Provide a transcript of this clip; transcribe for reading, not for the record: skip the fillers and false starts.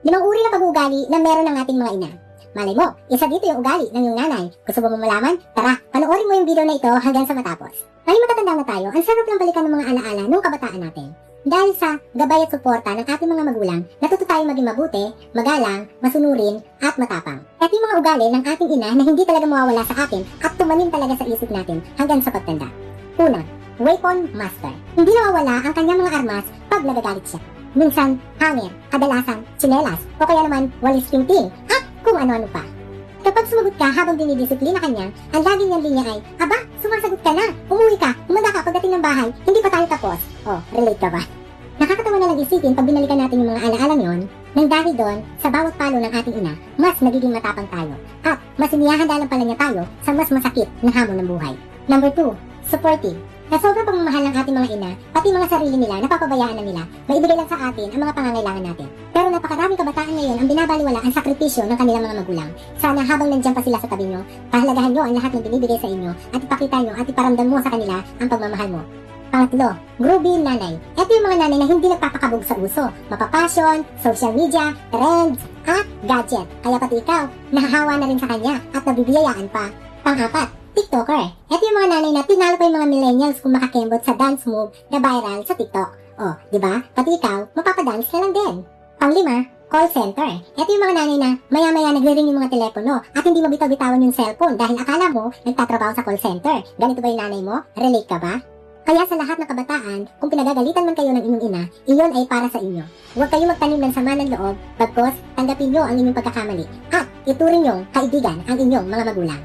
5 uri ng pag-uugali na meron ng ating mga ina. Malay mo, isa dito yung ugali ng iyong nanay. Gusto mo malaman? Tara, panoorin mo yung video na ito hanggang sa matapos. Dahil matatanda na tayo, ang sarap lang balikan ng mga alaala nung kabataan natin. Dahil sa gabay at suporta ng ating mga magulang, natuto tayo maging mabuti, magalang, masunurin, at matapang. At yung mga ugali ng ating ina na hindi talaga mawawala sa atin at tumanim talaga sa isip natin hanggang sa pagtanda. Una, weapon master. Hindi nawawala ang kanyang mga armas pag nagagalit siya. Minsan, hangin, kadalasan, tsinelas, o kaya naman walis ting-ting, at kung ano-ano pa. Kapag sumagot ka habang dinidisiplina kanya, ang laging niyang linya ay, aba, sumasagot ka na, umuwi ka, umanda ka pagdating ng bahay, hindi pa tayo tapos. Oh, relate ka ba? Nakakatawa na lang isipin pag binalikan natin yung mga alaala yon, nang dahil doon, sa bawat palo ng ating ina, mas nagiging matapang tayo. At mas inihahandalan pala niya tayo sa mas masakit na hamon ng buhay. Number 2, supportive. Sa sobrang pagmamahal ng ating mga ina, pati mga sarili nila, napapabayaan na nila, maibigay lang sa atin ang mga pangangailangan natin. Pero napakaraming kabataan ngayon ang binabaliwala ang sakripisyo ng kanilang mga magulang. Sana habang nandiyan pa sila sa tabi nyo, pahalagahan nyo ang lahat ng binibigay sa inyo at ipakita nyo at iparamdam mo sa kanila ang pagmamahal mo. Pangatlo, groovy nanay. Ito yung mga nanay na hindi nagpapakabog sa uso, mapapasyon, social media, trends, at gadget. Kaya pati ikaw, nahahawa na rin sa kanya at nabibiyayaan pa. Pang-apat, TikToker. Ito yung mga nanay na tinalo pa yung mga millennials kung makakembot sa dance move na viral sa TikTok. Oh, di ba? Pati ikaw, mapapadance ka lang din. Pang-5, call center. Ito yung mga nanay na maya-maya nagre-ring yung mga telepono at hindi mo bitaw-bitawan yung cellphone dahil akala mo nagtatrabaho sa call center. Ganito ba yung nanay mo? Relate ka ba? Kaya sa lahat ng kabataan, kung pinagagalitan man kayo ng inyong ina, iyon ay para sa inyo. Huwag kayong magtanim ng sama ng loob, bagkos tanggapin nyo ang inyong pagkakamali at ituring nyong kaibigan ang inyong mga magulang.